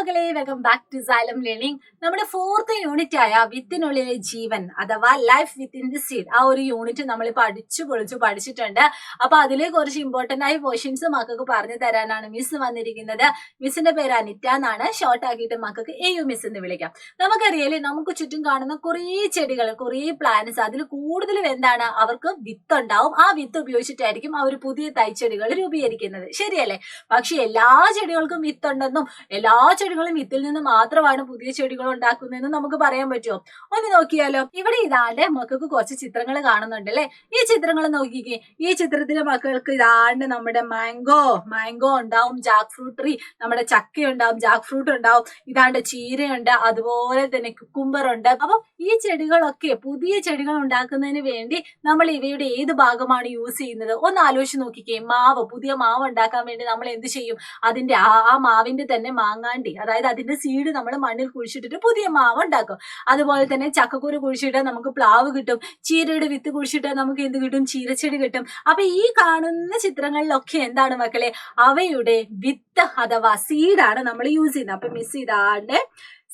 മക്കളെ, welcome back to Xylem Learning. നമ്മുടെ 4th unit ആയ വിത്തിനുള്ളിലെ ജീവൻ അഥവാ ലൈഫ് വിത്തിൻ ദി സീഡ് ആ ഒരു യൂണിറ്റ് നമ്മളിപ്പോൾ അടിച്ചു പൊളിച്ചു പഠിച്ചിട്ടുണ്ട്. അപ്പൊ അതിലെ കുറച്ച് ഇമ്പോർട്ടന്റ് ആയ പോർഷൻസ് മക്കൾക്ക് പറഞ്ഞു തരാനാണ് മിസ് വന്നിരിക്കുന്നത്. മിസ്സിന്റെ പേര് അനിറ്റ എന്നാണ്. ഷോർട്ട് ആക്കിയിട്ട് മക്കൾക്ക് AU മിസ് എന്ന് വിളിക്കാം. നമുക്കറിയാലേ, നമുക്ക് ചുറ്റും കാണുന്ന കുറേ ചെടികൾ, കുറേ പ്ലാന്റ്സ്, അതിൽ കൂടുതലും എന്താണ്, അവർക്ക് വിത്ത് ഉണ്ടാവും. ആ വിത്ത് ഉപയോഗിച്ചിട്ടായിരിക്കും അവർ പുതിയ തൈച്ചെടികൾ രൂപീകരിക്കുന്നത്, ശരിയല്ലേ? പക്ഷെ എല്ലാ ചെടികൾക്കും വിത്തുണ്ടെന്നും എല്ലാ ചെടികളും വിത്തിൽ നിന്ന് മാത്രമാണ് പുതിയ ചെടികൾ ഉണ്ടാക്കുന്നതെന്നും നമുക്ക് പറയാൻ പറ്റുമോ? ഒന്ന് നോക്കിയാലോ. ഇവിടെ ഇതാണ്ട് മക്കൾക്ക് കുറച്ച് ചിത്രങ്ങൾ കാണുന്നുണ്ട് അല്ലെ? ഈ ചിത്രങ്ങൾ നോക്കിക്കേ. ഈ ചിത്രത്തിലെ മക്കൾക്ക് ഇതാണ്ട് നമ്മുടെ മാംഗോ ഉണ്ടാവും, ജാക്ക് ഫ്രൂട്ട് ട്രീ, നമ്മുടെ ചക്ക ഉണ്ടാവും, ജാക്ക് ഫ്രൂട്ട് ഉണ്ടാവും, ഇതാണ്ട് ചീരയുണ്ട്, അതുപോലെ തന്നെ കുക്കുംബർ ഉണ്ട്. അപ്പൊ ഈ ചെടികളൊക്കെ പുതിയ ചെടികൾ ഉണ്ടാക്കുന്നതിന് വേണ്ടി നമ്മൾ ഇവയുടെ ഏത് ഭാഗമാണ് യൂസ് ചെയ്യുന്നത്? ഒന്ന് ആലോചിച്ച് നോക്കിക്കേ. പുതിയ മാവ് ഉണ്ടാക്കാൻ വേണ്ടി നമ്മൾ എന്ത് ചെയ്യും? അതിന്റെ ആ മാവിന്റെ തന്നെ മാങ്ങാണ്ടി, അതായത് അതിന്റെ സീഡ് നമ്മൾ മണ്ണിൽ കുഴിച്ചിട്ടിട്ട് പുതിയ മാവ് ഉണ്ടാക്കും. അതുപോലെ തന്നെ ചക്കക്കുരു കുഴിച്ചിട്ടാൽ നമുക്ക് പ്ലാവ് കിട്ടും, ചീരയുടെ വിത്ത് കുഴിച്ചിട്ടാൽ നമുക്ക് എന്ത് കിട്ടും? ചീരച്ചെടി കിട്ടും. അപ്പൊ ഈ കാണുന്ന ചിത്രങ്ങളിലൊക്കെ എന്താണ് മക്കളെ? അവയുടെ വിത്ത് അഥവാ സീഡാണ് നമ്മൾ യൂസ് ചെയ്യുന്നത്. അപ്പൊ മിസ് ഇതാണ്ട്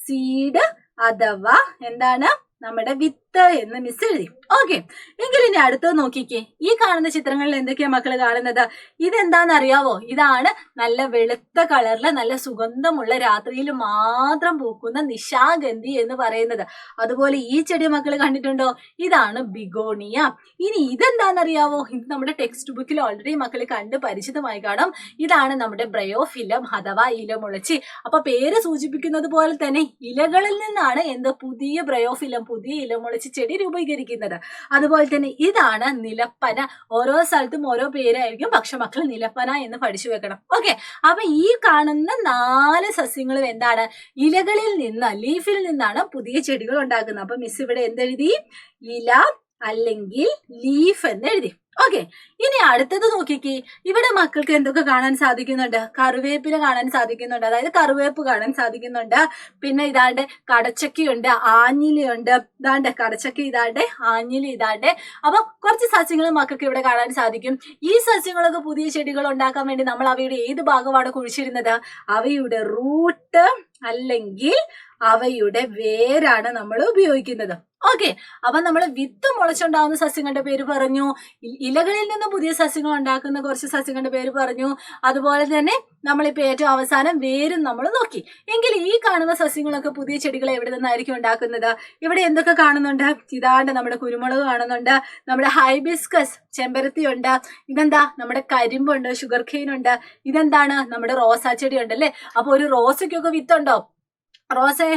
സീഡ് അഥവാ എന്താണ്, നമ്മുടെ വിത്ത് എന്ന് മിസ് എഴുതി. ഓക്കെ, എങ്കിൽ ഇനി അടുത്തത് നോക്കിക്കേ. ഈ കാണുന്ന ചിത്രങ്ങളിൽ എന്തൊക്കെയാ മക്കള് കാണുന്നത്? ഇതെന്താന്ന് അറിയാവോ? ഇതാണ് നല്ല വെളുത്ത കളറില് നല്ല സുഗന്ധമുള്ള രാത്രിയിൽ മാത്രം പൂക്കുന്ന നിശാഗന്ധി എന്ന് പറയുന്നത്. അതുപോലെ ഈ ചെടി മക്കള് കണ്ടിട്ടുണ്ടോ? ഇതാണ് ബിഗോണിയ. ഇനി ഇതെന്താണെന്നറിയാവോ? ഇത് നമ്മുടെ ടെക്സ്റ്റ് ബുക്കിൽ ഓൾറെഡി മക്കള് കണ്ട് പരിചിതമായി കാണും. ഇതാണ് നമ്മുടെ ബ്രയോഫിലം അഥവാ ഇലമുളച്ചി. അപ്പൊ പേര് സൂചിപ്പിക്കുന്നത് പോലെ തന്നെ ഇലകളിൽ നിന്നാണ് എന്ത് പുതിയ ബ്രയോഫിലം, പുതിയ ഇലമുളച്ചി ചെടി രൂപീകരിക്കുന്നത്. അതുപോലെ തന്നെ ഇതാണ് നിലപ്പന. ഓരോ സ്ഥലത്തും ഓരോ പേരായിരിക്കും, പക്ഷെ മക്കൾ നിലപ്പന എന്ന് പഠിച്ചു വെക്കണം. ഓക്കെ, അപ്പൊ ഈ കാണുന്ന 4 സസ്യങ്ങളും എന്താണ്? ഇലകളിൽ നിന്ന്, ലീഫിൽ നിന്നാണ് പുതിയ ചെടികൾ ഉണ്ടാക്കുന്നത്. അപ്പൊ മിസ് ഇവിടെ എന്തെഴുതി? ഇല അല്ലെങ്കിൽ ലീഫ് എന്ന് എഴുതി. ഓക്കെ, ഇനി അടുത്തത് നോക്കിക്കേ. ഇവിടെ മക്കൾക്ക് എന്തൊക്കെ കാണാൻ സാധിക്കുന്നുണ്ട്? കറിവേപ്പില കാണാൻ സാധിക്കുന്നുണ്ട്, അതായത് കറിവേപ്പ് കാണാൻ സാധിക്കുന്നുണ്ട്. പിന്നെ ഇതാണ്ട് കടച്ചക്കയുണ്ട്, ആഞ്ഞിലിയുണ്ട്. ഇതാണ്ട് കടച്ചക്ക, ഇതാണ്ട് ആഞ്ഞിലി, ഇതാണ്ട്. അപ്പൊ കുറച്ച് സസ്യങ്ങൾ മക്കൾക്ക് ഇവിടെ കാണാൻ സാധിക്കും. ഈ സസ്യങ്ങളൊക്കെ പുതിയ ചെടികൾ ഉണ്ടാക്കാൻ വേണ്ടി നമ്മൾ അവയുടെ ഏത് ഭാഗമാണ് കുഴിച്ചിരുന്നത്? അവയുടെ റൂട്ട് അല്ലെങ്കിൽ അവയുടെ വേരാണ് നമ്മൾ ഉപയോഗിക്കുന്നത്. ഓക്കെ, അപ്പൊ നമ്മൾ വിത്ത് മുളച്ചുണ്ടാവുന്ന സസ്യങ്ങളുടെ പേര് പറഞ്ഞു, ഇലകളിൽ നിന്ന് പുതിയ സസ്യങ്ങൾ ഉണ്ടാക്കുന്ന കുറച്ച് സസ്യങ്ങളുടെ പേര് പറഞ്ഞു. അതുപോലെ തന്നെ നമ്മളിപ്പോ ഏറ്റവും അവസാനം വേരും നമ്മൾ നോക്കി. എങ്കിൽ ഈ കാണുന്ന സസ്യങ്ങളൊക്കെ പുതിയ ചെടികൾ എവിടെ നിന്നായിരിക്കും ഉണ്ടാക്കുന്നത്? ഇവിടെ എന്തൊക്കെ കാണുന്നുണ്ട്? ഇതാണ്ട് നമ്മുടെ കുരുമുളക് കാണുന്നുണ്ട്, നമ്മുടെ ഹൈബിസ്കസ് ചെമ്പരത്തി ഉണ്ട്, ഇതെന്താ നമ്മുടെ കരിമ്പുണ്ട്, ഷുഗർ കെയിൻ ഉണ്ട്, ഇതെന്താണ് നമ്മുടെ റോസാ ചെടി ഉണ്ട് അല്ലെ? അപ്പൊ ഒരു റോസയ്ക്കൊക്കെ വിത്തുണ്ടോ?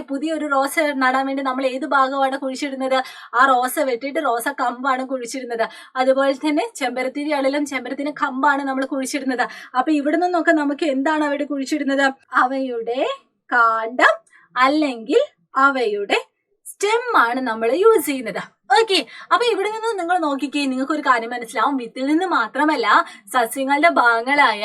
പുതിയൊരു റോസ നടാൻ വേണ്ടി നമ്മൾ ഏത് ഭാഗമാണ് കുഴിച്ചിടുന്നത്? ആ റോസ വെട്ടിയിട്ട് റോസ കമ്പാണ് കുഴിച്ചിടുന്നത്. അതുപോലെ തന്നെ ചെമ്പരത്തിന്റെ അളിലും ചെമ്പരത്തിന്റെ കമ്പാണ് നമ്മൾ കുഴിച്ചിടുന്നത്. അപ്പൊ ഇവിടെ നിന്നൊക്കെ നമുക്ക് എന്താണ് അവിടെ കുഴിച്ചിടുന്നത്? അവയുടെ കാണ്ഡം അല്ലെങ്കിൽ അവയുടെ സ്റ്റെം ആണ് നമ്മൾ യൂസ് ചെയ്യുന്നത്. ഓക്കെ, അപ്പൊ ഇവിടെ നിന്ന് നിങ്ങൾ നോക്കിക്കേ, നിങ്ങൾക്ക് ഒരു കാര്യം മനസ്സിലാവും. വിത്തിൽ നിന്ന് മാത്രമല്ല, സസ്യങ്ങളുടെ ഭാഗങ്ങളായ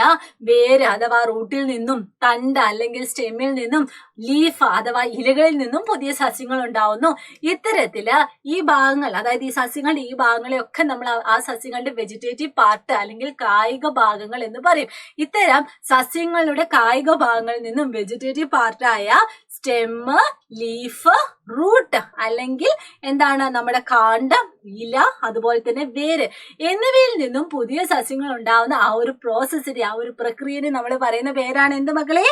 വേര് അഥവാ റൂട്ടിൽ നിന്നും, തണ്ട് അല്ലെങ്കിൽ സ്റ്റെമ്മിൽ നിന്നും, ലീഫ് അഥവാ ഇലകളിൽ നിന്നും പുതിയ സസ്യങ്ങൾ ഉണ്ടാവുന്നു. ഇത്തരത്തില് ഈ ഭാഗങ്ങൾ, അതായത് ഈ സസ്യങ്ങളുടെ ഈ ഭാഗങ്ങളെയൊക്കെ നമ്മൾ ആ സസ്യങ്ങളുടെ വെജിറ്റേറ്റീവ് പാർട്ട് അല്ലെങ്കിൽ കായിക ഭാഗങ്ങൾ എന്ന് പറയും. ഇത്തരം സസ്യങ്ങളുടെ കായിക ഭാഗങ്ങളിൽ നിന്നും വെജിറ്റേറ്റീവ് പാർട്ടായ സ്റ്റെമ്മ്, ലീഫ്, റൂട്ട് അല്ലെങ്കിൽ എന്താണ് നമ്മുടെ കാണ്ഡം, ഇല, അതുപോലെ തന്നെ വേര് എന്നിവയിൽ നിന്നും പുതിയ സസ്യങ്ങൾ ഉണ്ടാവുന്ന ആ ഒരു പ്രോസസ്സിനെ, ആ ഒരു പ്രക്രിയനെ നമ്മൾ പറയുന്ന പേരാണ് എന്ത് മക്കളെ?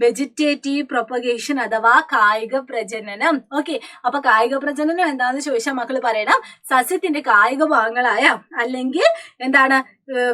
വെജിറ്റേറ്റീവ് പ്രൊപ്പഗേഷൻ അഥവാ കായിക പ്രജനനം. ഓക്കെ, അപ്പൊ കായിക പ്രജനനം എന്താണെന്ന് ചോദിച്ചാൽ മക്കൾ പറയണം, സസ്യത്തിന്റെ കായിക ഭാഗങ്ങളായ അല്ലെങ്കിൽ എന്താണ്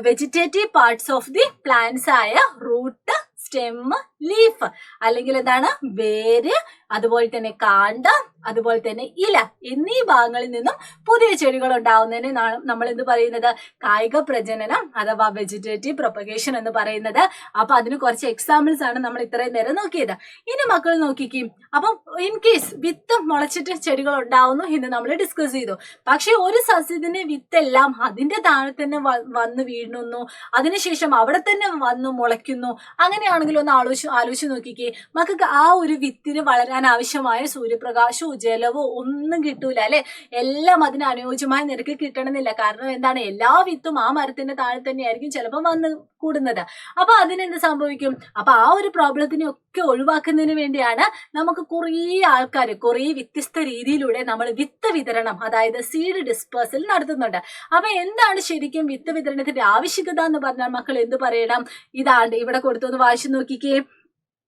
vegetative parts of the plants ആയ റൂട്ട്, സ്റ്റെം, ലീഫ് അല്ലെങ്കിൽ എന്താണ് വേര്, അതുപോലെ തന്നെ കാണ്ഡം, അതുപോലെ തന്നെ ഇല എന്നീ ഭാഗങ്ങളിൽ നിന്നും പുതിയ ചെടികൾ ഉണ്ടാവുന്നതിന് നമ്മൾ എന്ത് പറയുന്നത്? കായിക പ്രജനനം അഥവാ വെജിറ്റേറ്റീവ് പ്രൊപ്പഗേഷൻ എന്ന് പറയുന്നത്. അപ്പൊ അതിന് കുറച്ച് എക്സാമ്പിൾസ് ആണ് നമ്മൾ ഇത്രയും നേരം നോക്കിയത്. ഇനി മക്കൾ നോക്കിക്കും. അപ്പം ഇൻ കേസ് വിത്ത് മുളച്ചിട്ട് ചെടികൾ ഉണ്ടാവുന്നു എന്ന് നമ്മൾ ഡിസ്കസ് ചെയ്തു. പക്ഷെ ഒരു സസ്യത്തിന്റെ വിത്തെല്ലാം അതിന്റെ താഴെ തന്നെ വന്ന് വീഴുന്നു, അതിനുശേഷം അവിടെ തന്നെ വന്ന് മുളയ്ക്കുന്നു. അങ്ങനെയാണെങ്കിൽ ഒന്ന് ആലോചിച്ച് നോക്കിക്കേ, മക്കൾക്ക് ആ ഒരു വിത്തിന് വളരാൻ ആവശ്യമായ സൂര്യപ്രകാശവും ജലവോ ഒന്നും കിട്ടൂല അല്ലെ. എല്ലാം അതിന് അനുയോജ്യമായ നിരക്കിൽ കിട്ടണമെന്നില്ല. കാരണം എന്താണ്, എല്ലാ വിത്തും ആ മരത്തിന്റെ താഴെ തന്നെയായിരിക്കും ചിലപ്പോൾ വന്ന് കൂടുന്നത്. അപ്പൊ അതിനെന്ത് സംഭവിക്കും? അപ്പൊ ആ ഒരു പ്രോബ്ലത്തിനെ ഒക്കെ ഒഴിവാക്കുന്നതിന് വേണ്ടിയാണ് നമുക്ക് കുറേ ആൾക്കാർ കുറേ വ്യത്യസ്ത രീതിയിലൂടെ നമ്മൾ വിത്ത് വിതരണം, അതായത് സീഡ് ഡിസ്പേഴ്സൽ നടത്തുന്നുണ്ട്. അപ്പൊ എന്താണ് ശരിക്കും വിത്ത് വിതരണത്തിന്റെ ആവശ്യകത എന്ന് പറഞ്ഞാൽ മക്കൾ എന്ത് പറയണം? ഇതാണ്ട് ഇവിടെ കൊടുത്തൊന്ന് വായിച്ചു നോക്കിക്കേ.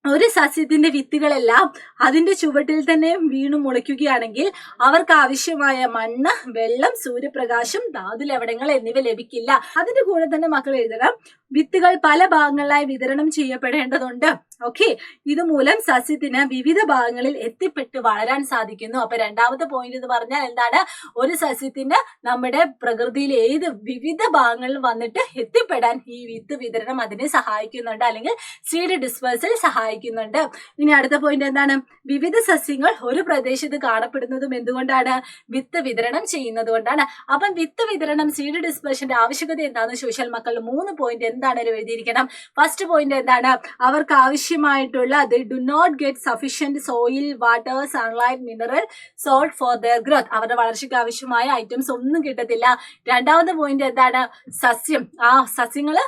ഒരു സസ്യത്തിന്റെ വിത്തുകളെല്ലാം അതിന്റെ ചുവട്ടിൽ തന്നെ വീണു മുളയ്ക്കുകയാണെങ്കിൽ അവർക്ക് ആവശ്യമായ മണ്ണ്, വെള്ളം, സൂര്യപ്രകാശം, ധാതുലവണങ്ങൾ എന്നിവ ലഭിക്കില്ല. അതിന്റെ കൂടെ തന്നെ മക്കൾ എഴുതണം, വിത്തുകൾ പല ഭാഗങ്ങളിലായി വിതരണം ചെയ്യപ്പെടേണ്ടതുണ്ട്. ഓക്കെ, ഇതുമൂലം സസ്യത്തിന് വിവിധ ഭാഗങ്ങളിൽ എത്തിപ്പെട്ട് വളരാൻ സാധിക്കുന്നു. അപ്പൊ രണ്ടാമത്തെ പോയിന്റ് എന്ന് പറഞ്ഞാൽ എന്താണ്? ഒരു സസ്യത്തിന് നമ്മുടെ പ്രകൃതിയിൽ വിവിധ ഭാഗങ്ങളിൽ വന്നിട്ട് എത്തിപ്പെടാൻ ഈ വിത്ത് വിതരണം അതിനെ സഹായിക്കുന്നുണ്ട്, അല്ലെങ്കിൽ സീഡ് ഡിസ്പേഴ്സൽ സഹായിക്കുന്നുണ്ട്. ഇനി അടുത്ത പോയിന്റ് എന്താണ്? വിവിധ സസ്യങ്ങൾ ഒരു പ്രദേശത്ത് കാണപ്പെടുന്നതും എന്തുകൊണ്ടാണ്? വിത്ത് വിതരണം ചെയ്യുന്നത് കൊണ്ടാണ്. അപ്പം വിത്ത് വിതരണം, സീഡ് ഡിസ്പേഴ്സന്റെ ആവശ്യകത എന്താണെന്ന് ചോദിച്ചാൽ മക്കൾ 3 പോയിന്റ് എന്താണെങ്കിലും എഴുതിയിരിക്കണം. ഫസ്റ്റ് പോയിന്റ് എന്താണ്? അവർക്ക് ആവശ്യമായിട്ടുള്ള they do not get sufficient soil, water, sunlight, mineral, salt for their growth. അവരുടെ വളർച്ചയ്ക്ക് ആവശ്യമായ ഐറ്റംസ് ഒന്നും കിട്ടത്തില്ല. രണ്ടാമത്തെ പോയിന്റ് എന്താണ്? സസ്യം, ആ സസ്യങ്ങള്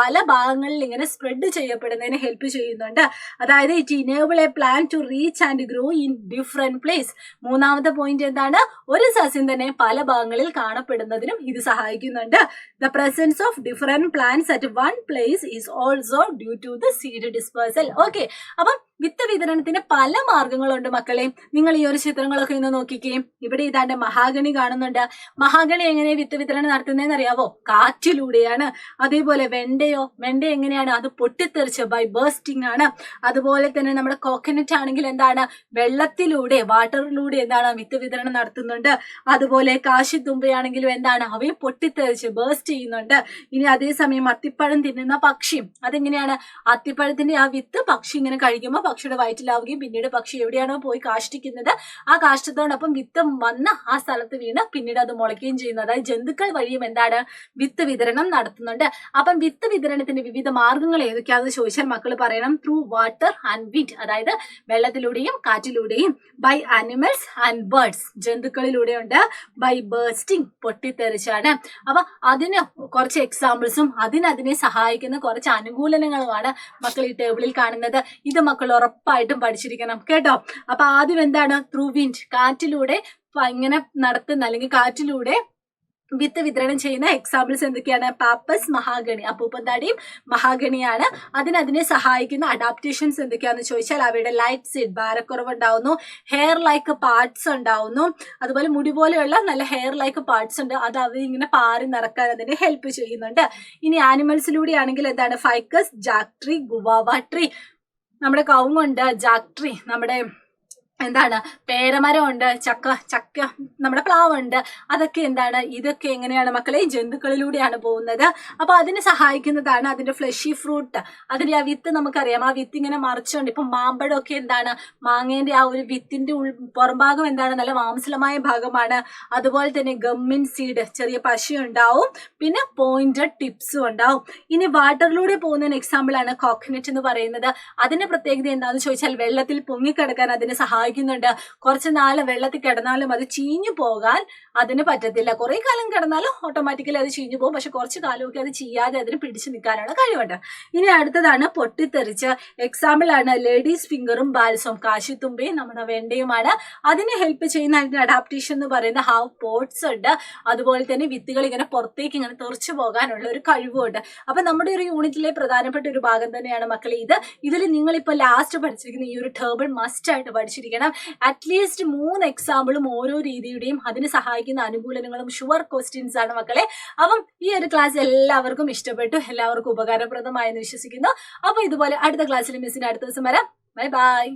പല ഭാഗങ്ങളിൽ ഇങ്ങനെ സ്പ്രെഡ് ചെയ്യപ്പെടുന്നതിന് ഹെൽപ്പ് ചെയ്യുന്നുണ്ട്. അതായത് it enable a plant to reach and grow in different place. മൂന്നാമത്തെ പോയിന്റ് എന്താണ്? ഒരു സസ്യം തന്നെ പല ഭാഗങ്ങളിൽ കാണപ്പെടുന്നതിനും ഇത് സഹായിക്കുന്നുണ്ട്. The presence of different plants at one place is also due to the seed dispersal. Okay, അപ്പം വിത്ത് വിതരണത്തിന് പല മാർഗങ്ങളുണ്ട് മക്കളെ. നിങ്ങൾ ഈ ഒരു ചിത്രങ്ങളൊക്കെ ഒന്ന് നോക്കിക്കേ. ഇവിടെ ഇതാണ്ട് മഹാഗണി കാണുന്നുണ്ട്. മഹാഗണി എങ്ങനെ വിത്ത് വിതരണം നടത്തുന്നതെന്ന് അറിയാവോ? കാറ്റിലൂടെയാണ്. അതേപോലെ വെണ്ട എങ്ങനെയാണ്? അത് പൊട്ടിത്തെറിച്ച് ബൈ ബേസ്റ്റിംഗ് ആണ്. അതുപോലെ തന്നെ നമ്മുടെ കോക്കനട്ട് ആണെങ്കിൽ എന്താണ്? വെള്ളത്തിലൂടെ, വാട്ടറിലൂടെ എന്താണ് വിത്ത് വിതരണം നടത്തുന്നുണ്ട്. അതുപോലെ കാശിത്തുമ്പയാണെങ്കിലും എന്താണ്? അവയും പൊട്ടിത്തെറിച്ച് ബേസ്റ്റ് ചെയ്യുന്നുണ്ട്. ഇനി അതേസമയം അത്തിപ്പഴം തിന്നുന്ന പക്ഷി, അതെങ്ങനെയാണ്? അത്തിപ്പഴത്തിന്റെ ആ വിത്ത് പക്ഷി ഇങ്ങനെ കഴിക്കുമ്പോൾ പക്ഷിയുടെ വയറ്റിലാവുകയും പിന്നീട് പക്ഷി എവിടെയാണോ പോയി കാഷ്ടിക്കുന്നത് ആ കാഷ്ടത്തോടൊപ്പം വിത്ത് വന്ന് ആ സ്ഥലത്ത് വീണ് പിന്നീട് അത് മുളയ്ക്കുകയും ചെയ്യുന്നത്. അതായത് ജന്തുക്കൾ വഴിയും എന്താണ്? വിത്ത് വിതരണം നടത്തുന്നുണ്ട്. അപ്പം വിത്ത് വിതരണത്തിന്റെ വിവിധ മാർഗങ്ങൾ ഏതൊക്കെയാണെന്ന് ചോദിച്ചാൽ മക്കൾ പറയണം. ത്രൂ വാട്ടർ ആൻഡ് വിൻഡ്, അതായത് വെള്ളത്തിലൂടെയും കാറ്റിലൂടെയും. ബൈ ആനിമൽസ് ആൻഡ് ബേർഡ്സ്, ജന്തുക്കളിലൂടെയുണ്ട്. ബൈ ബേസ്റ്റിംഗ്, പൊട്ടിത്തെറിച്ചാണ്. അപ്പൊ അതിന് കുറച്ച് എക്സാമ്പിൾസും അതിനെ സഹായിക്കുന്ന കുറച്ച് അനുകൂലനങ്ങളുമാണ് മക്കൾ ഈ ടേബിളിൽ കാണുന്നത്. ഇത് മക്കൾ ഉറപ്പായിട്ടും പഠിച്ചിരിക്കണം കേട്ടോ. അപ്പൊ ആദ്യം എന്താണ്? ത്രൂ വിൻഡ്, കാറ്റിലൂടെ ഇങ്ങനെ നടത്തുന്ന അല്ലെങ്കിൽ കാറ്റിലൂടെ വിത്ത് വിതരണം ചെയ്യുന്ന എക്സാമ്പിൾസ് എന്തൊക്കെയാണ്? പാപ്പസ്, മഹാഗണി, അപ്പൂപ്പന്താടിയും മഹാഗണിയാണ്. അതിനെ സഹായിക്കുന്ന അഡാപ്റ്റേഷൻസ് എന്തൊക്കെയാണെന്ന് ചോദിച്ചാൽ അവയുടെ ലൈറ്റ് സീഡ്, ഭാരക്കുറവ് ഉണ്ടാവുന്നു, ഹെയർ ലൈക്ക് പാർട്സ് ഉണ്ടാവുന്നു, അതുപോലെ മുടി പോലെയുള്ള നല്ല ഹെയർ ലൈക്ക് പാർട്സ് ഉണ്ട്, അത് അവർ ഇങ്ങനെ പാറി നടക്കാൻ അതിനെ ഹെൽപ്പ് ചെയ്യുന്നുണ്ട്. ഇനി ആനിമൽസിലൂടെ ആണെങ്കിൽ എന്താണ്? Ficus, Jack tree, guava tree, നമ്മുടെ കവുങ്ങുണ്ട്, ജാക്ക് ട്രീ, നമ്മുടെ എന്താണ് പേരമരം ഉണ്ട്, ചക്ക നമ്മുടെ പ്ലാവുണ്ട്. അതൊക്കെ എന്താണ്? ഇതൊക്കെ എങ്ങനെയാണ് മക്കളെ? ജന്തുക്കളിലൂടെയാണ് പോകുന്നത്. അപ്പൊ അതിന് സഹായിക്കുന്നതാണ് അതിന്റെ ഫ്ലഷി ഫ്രൂട്ട്. അതിന്റെ ആ വിത്ത് നമുക്കറിയാം, ആ വിത്ത് ഇങ്ങനെ മറിച്ചുകൊണ്ട് ഇപ്പൊ മാമ്പഴമൊക്കെ എന്താണ്? മാങ്ങേന്റെ ആ ഒരു വിത്തിന്റെ പുറംഭാഗം എന്താണ്? നല്ല മാംസലമായ ഭാഗമാണ്. അതുപോലെ തന്നെ ഗമ്മിൻ സീഡ്, ചെറിയ പശ ഉണ്ടാവും, പിന്നെ പോയിന്റഡ് ടിപ്സും ഉണ്ടാവും. ഇനി വാട്ടറിലൂടെ പോകുന്ന എക്സാമ്പിൾ ആണ് കോക്കനട്ട് എന്ന് പറയുന്നത്. അതിന്റെ പ്രത്യേകത എന്താണെന്ന് ചോദിച്ചാൽ വെള്ളത്തിൽ പൊങ്ങിക്കിടക്കാൻ അതിനെ സഹായിക്കുന്നുണ്ട്. കുറച്ച് നാള് വെള്ളത്തിൽ കിടന്നാലും അത് ചീഞ്ഞു പോകാൻ അതിന് പറ്റത്തില്ല. കുറെ കാലം കിടന്നാലും ഓട്ടോമാറ്റിക്കലി അത് ചീഞ്ഞു പോകും. പക്ഷെ കുറച്ച് കാലമൊക്കെ അത് ചെയ്യാതെ അതിന് പിടിച്ചു നിൽക്കാനുള്ള കഴിവുണ്ട്. ഇനി അടുത്തതാണ് പൊട്ടിത്തെറിച്ച്. എക്സാമ്പിൾ ആണ് ലേഡീസ് ഫിംഗറും ബാൽസും, കാശിത്തുമ്പയും നമ്മുടെ വെണ്ടയുമാണ്. അതിനെ ഹെൽപ്പ് ചെയ്യുന്ന അതിന്റെ അഡാപ്റ്റേഷൻ എന്ന് പറയുന്ന ഹാവ് പോട്ട്സ് ഉണ്ട്. അതുപോലെ തന്നെ വിത്തുകൾ ഇങ്ങനെ പുറത്തേക്ക് ഇങ്ങനെ തെറിച്ചു പോകാനുള്ള ഒരു കഴിവുണ്ട്. അപ്പൊ നമ്മുടെ ഒരു യൂണിറ്റിലെ പ്രധാനപ്പെട്ട ഒരു ഭാഗം തന്നെയാണ് മക്കളെ ഇത്. ഇതിൽ നിങ്ങളിപ്പോ ലാസ്റ്റ് പഠിച്ചിരിക്കുന്ന ഈ ഒരു ടേബിൾ മസ്റ്റ് ആയിട്ട് പഠിച്ചിരിക്കണം. അറ്റ്ലീസ്റ്റ് 3 എക്സാമ്പിളും ഓരോ രീതിയുടെയും അതിന് സഹായിക്കുന്ന അനുകൂലനങ്ങളും ഷുവർ ക്വസ്റ്റ്യൻസ് ആണ് മക്കളെ. അപ്പം ഈ ഒരു ക്ലാസ് എല്ലാവർക്കും ഇഷ്ടപ്പെട്ടു, എല്ലാവർക്കും ഉപകാരപ്രദമായെന്ന് വിശ്വസിക്കുന്നു. അപ്പൊ ഇതുപോലെ അടുത്ത ക്ലാസ്സിൽ മിസ്സിന് അടുത്ത ദിവസം വരാം. Bye bye.